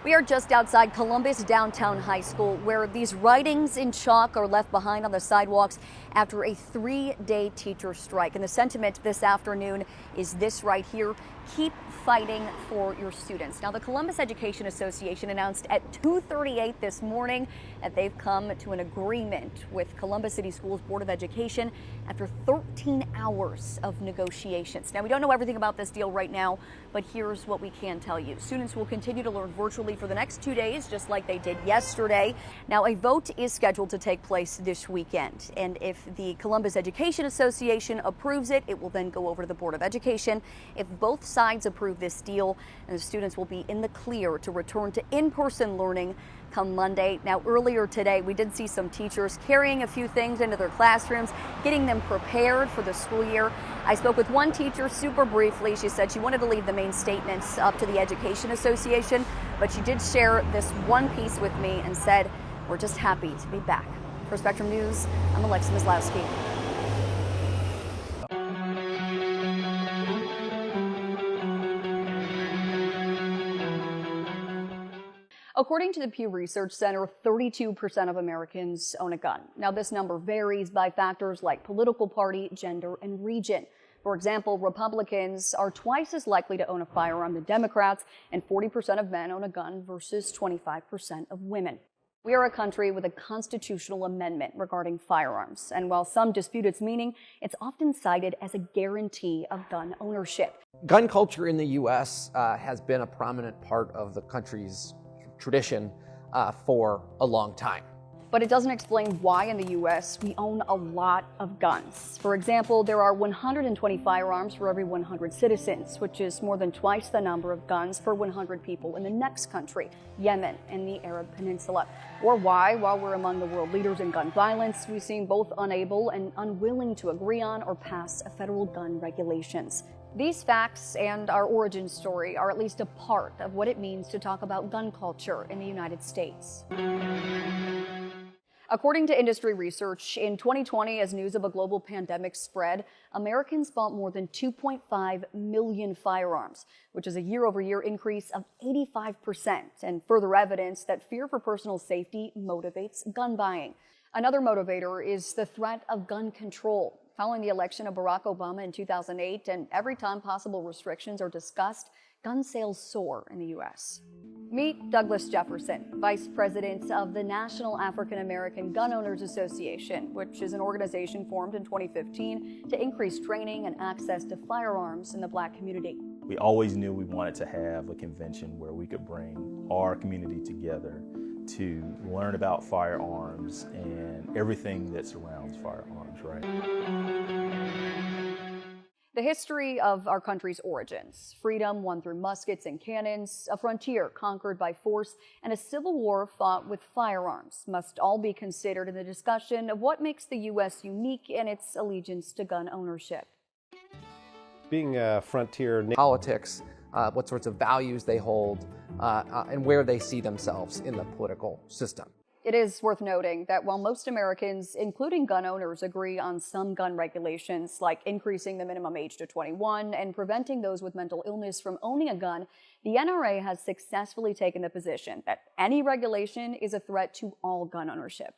We are just outside Columbus Downtown High School, where these writings in chalk are left behind on the sidewalks after a 3-day teacher strike. And the sentiment this afternoon is this right here: keep fighting for your students. Now, the Columbus Education Association announced at 2:38 this morning that they've come to an agreement with Columbus City Schools Board of Education after 13 hours of negotiations. Now, we don't know everything about this deal right now, but here's what we can tell you. Students will continue to learn virtually for the next 2 days, just like they did yesterday. Now, a vote is scheduled to take place this weekend, and if the Columbus Education Association approves it, it will then go over to the Board of Education. If both sides approve this deal, and the students will be in the clear to return to in-person learning come Monday. Now, earlier today, we did see some teachers carrying a few things into their classrooms, getting them prepared for the school year. I spoke with one teacher super briefly. She said she wanted to leave the main statements up to the Education Association, but she did share this one piece with me and said, "We're just happy to be back." For Spectrum News, I'm Maslowski. According to the Pew Research Center, 32% of Americans own a gun. Now, this number varies by factors like political party, gender, and region. For example, Republicans are twice as likely to own a firearm than Democrats, and 40% of men own a gun versus 25% of women. We are a country with a constitutional amendment regarding firearms, and while some dispute its meaning, it's often cited as a guarantee of gun ownership. Gun culture in the U.S. Has been a prominent part of the country's tradition for a long time. But it doesn't explain why in the U.S. we own a lot of guns. For example, there are 120 firearms for every 100 citizens, which is more than twice the number of guns per 100 people in the next country, Yemen and the Arab Peninsula. Or why, while we're among the world leaders in gun violence, we seem both unable and unwilling to agree on or pass federal gun regulations. These facts and our origin story are at least a part of what it means to talk about gun culture in the United States. According to industry research, in 2020, as news of a global pandemic spread, Americans bought more than 2.5 million firearms, which is a year-over-year increase of 85%, and further evidence that fear for personal safety motivates gun buying. Another motivator is the threat of gun control. Following the election of Barack Obama in 2008, and every time possible restrictions are discussed, gun sales soar in the U.S. Meet Douglas Jefferson, Vice President of the National African American Gun Owners Association, which is an organization formed in 2015 to increase training and access to firearms in the Black community. We always knew we wanted to have a convention where we could bring our community together to learn about firearms and everything that surrounds firearms, right? The history of our country's origins: freedom won through muskets and cannons, a frontier conquered by force, and a civil war fought with firearms must all be considered in the discussion of what makes the U.S. unique in its allegiance to gun ownership. Being a frontier Politics, what sorts of values they hold, and where they see themselves in the political system. It is worth noting that while most Americans, including gun owners, agree on some gun regulations, like increasing the minimum age to 21 and preventing those with mental illness from owning a gun, the NRA has successfully taken the position that any regulation is a threat to all gun ownership.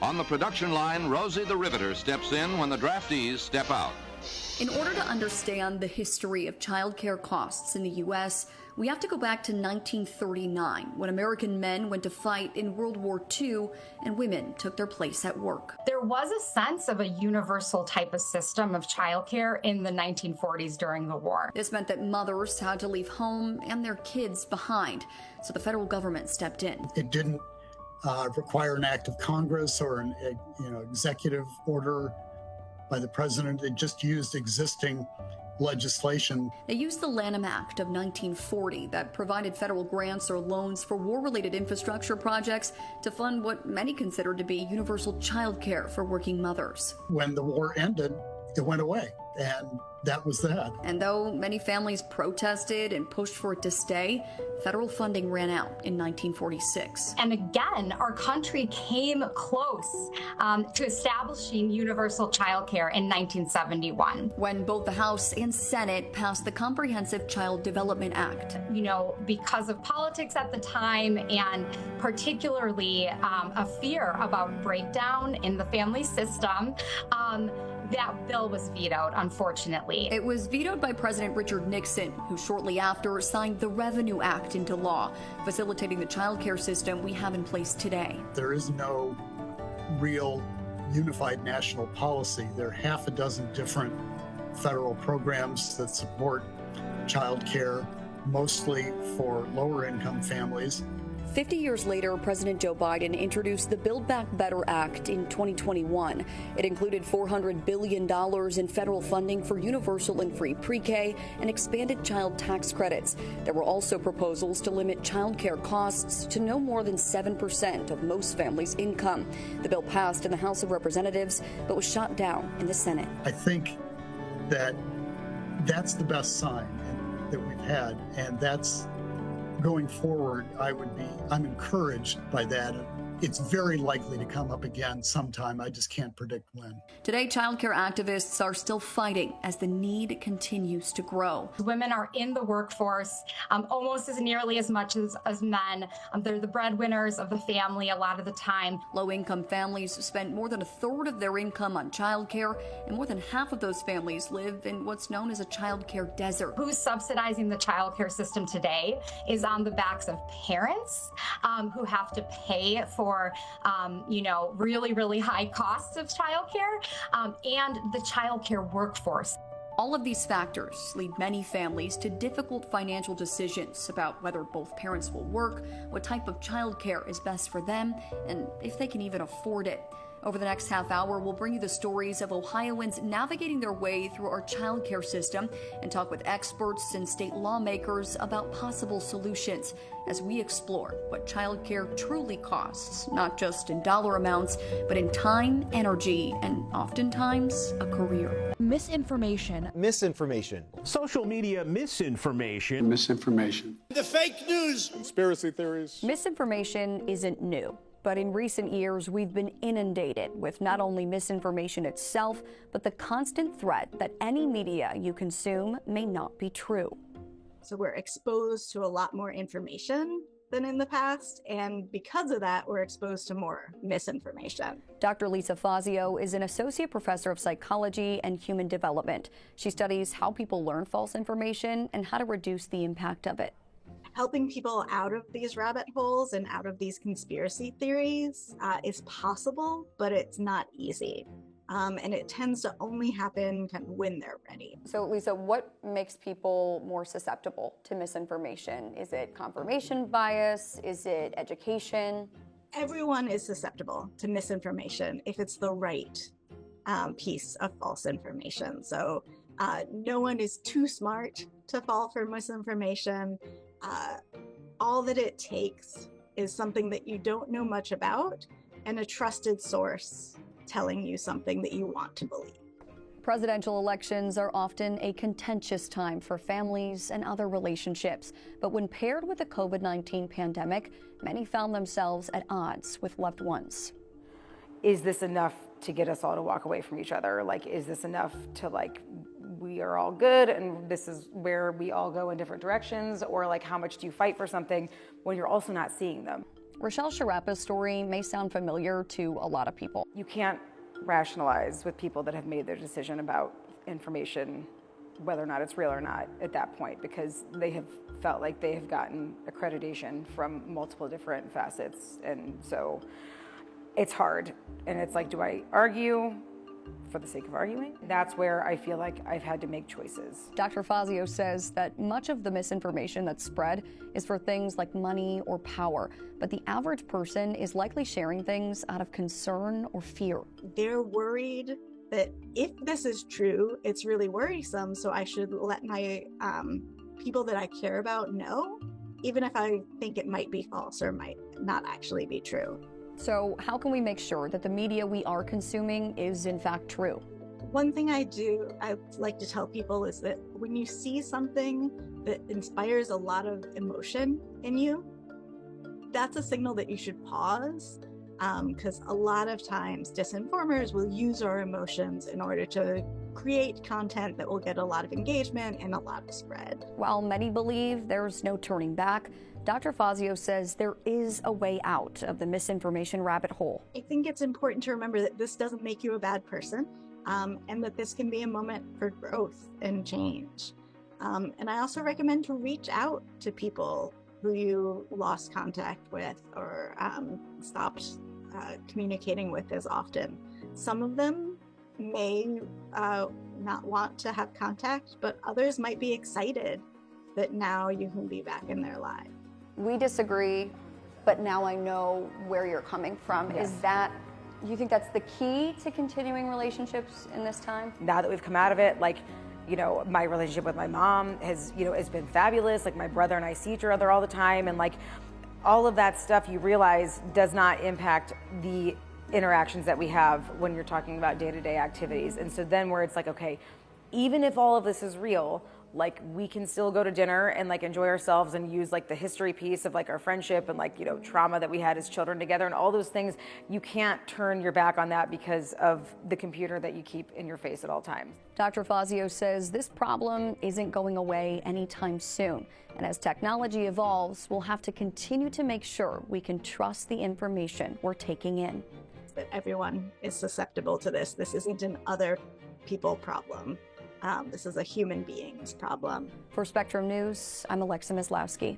On the production line, Rosie the Riveter steps in when the draftees step out. In order to understand the history of child care costs in the U.S., we have to go back to 1939, when American men went to fight in World War II and women took their place at work. There was a sense of a universal type of system of childcare in the 1940s during the war. This meant that mothers had to leave home and their kids behind, so the federal government stepped in. It didn't require an act of Congress or an executive order by the president. It just used existing legislation. They used the Lanham Act of 1940 that provided federal grants or loans for war-related infrastructure projects to fund what many considered to be universal child care for working mothers. When the war ended, it went away. And that was that. And though many families protested and pushed for it to stay, federal funding ran out in 1946. And again, our country came close to establishing universal childcare in 1971. When both the House and Senate passed the Comprehensive Child Development Act. You know, because of politics at the time and particularly a fear about breakdown in the family system, that bill was vetoed, unfortunately. It was vetoed by President Richard Nixon, who shortly after signed the Revenue Act into law, facilitating the child care system we have in place today. There is no real unified national policy. There are half a dozen different federal programs that support child care, mostly for lower income families. 50 years later, President Joe Biden introduced the Build Back Better Act in 2021. It included $400 billion in federal funding for universal and free pre-K and expanded child tax credits. There were also proposals to limit child care costs to no more than 7% of most families' income. The bill passed in the House of Representatives, but was shot down in the Senate. I think that that's the best sign that we've had, and that's going forward. I'm encouraged by that. It's very likely to come up again sometime. I just can't predict when. Today, childcare activists are still fighting as the need continues to grow. Women are in the workforce almost as nearly as much as men. They're the breadwinners of the family a lot of the time. Low-income families spend more than a third of their income on childcare, and more than half of those families live in what's known as a childcare desert. Who's subsidizing the childcare system today is on the backs of parents who have to pay for really, really high costs of childcare and the childcare workforce. All of these factors lead many families to difficult financial decisions about whether both parents will work, what type of childcare is best for them, and if they can even afford it. Over the next half hour, we'll bring you the stories of Ohioans navigating their way through our childcare system and talk with experts and state lawmakers about possible solutions as we explore what childcare truly costs, not just in dollar amounts, but in time, energy, and oftentimes a career. Misinformation. Social media misinformation. The fake news. Conspiracy theories. Misinformation isn't new. But in recent years, we've been inundated with not only misinformation itself, but the constant threat that any media you consume may not be true. So we're exposed to a lot more information than in the past, and because of that, we're exposed to more misinformation. Dr. Lisa Fazio is an associate professor of psychology and human development. She studies how people learn false information and how to reduce the impact of it. Helping people out of these rabbit holes and out of these conspiracy theories is possible, but it's not easy. And it tends to only happen kind of when they're ready. So, Lisa, what makes people more susceptible to misinformation? Is it confirmation bias? Is it education? Everyone is susceptible to misinformation if it's the right piece of false information. So no one is too smart to fall for misinformation. All that it takes is something that you don't know much about and a trusted source telling you something that you want to believe. Presidential elections are often a contentious time for families and other relationships. But when paired with the COVID-19 pandemic, many found themselves at odds with loved ones. Is this enough to get us all to walk away from each other? Is this enough to we are all good and this is where we all go in different directions? Or how much do you fight for something when you're also not seeing them? Rochelle Sharappa's story may sound familiar to a lot of people. You can't rationalize with people that have made their decision about information, whether or not it's real or not at that point, because they have felt like they have gotten accreditation from multiple different facets. And so it's hard. And it's do I argue for the sake of arguing? That's where I feel like I've had to make choices. Dr. Fazio says that much of the misinformation that's spread is for things like money or power, but the average person is likely sharing things out of concern or fear. They're worried that if this is true, it's really worrisome, so I should let my people that I care about know, even if I think it might be false or might not actually be true. So how can we make sure that the media we are consuming is in fact true? One thing I like to tell people is that when you see something that inspires a lot of emotion in you, that's a signal that you should pause, because a lot of times disinformers will use our emotions in order to create content that will get a lot of engagement and a lot of spread. While many believe there's no turning back, Dr. Fazio says there is a way out of the misinformation rabbit hole. I think it's important to remember that this doesn't make you a bad person, and that this can be a moment for growth and change. And I also recommend to reach out to people who you lost contact with or stopped communicating with as often. Some of them may not want to have contact, but others might be excited that now you can be back in their lives. We disagree, but now I know where you're coming from. Yes. You think that's the key to continuing relationships in this time? Now that we've come out of it, like, you know, my relationship with my mom has been fabulous. Like, my brother and I see each other all the time, and like all of that stuff you realize does not impact the interactions that we have when you're talking about day-to-day activities. And so then where it's like, okay, even if all of this is real, like, we can still go to dinner and like enjoy ourselves and use like the history piece of like our friendship and like, you know, trauma that we had as children together and all those things. You can't turn your back on that because of the computer that you keep in your face at all times. Dr. Fazio says this problem isn't going away anytime soon. And as technology evolves, we'll have to continue to make sure we can trust the information we're taking in. That everyone is susceptible to this. This isn't an other people problem. This is a human being's problem. For Spectrum News, I'm Alexa Maslowski.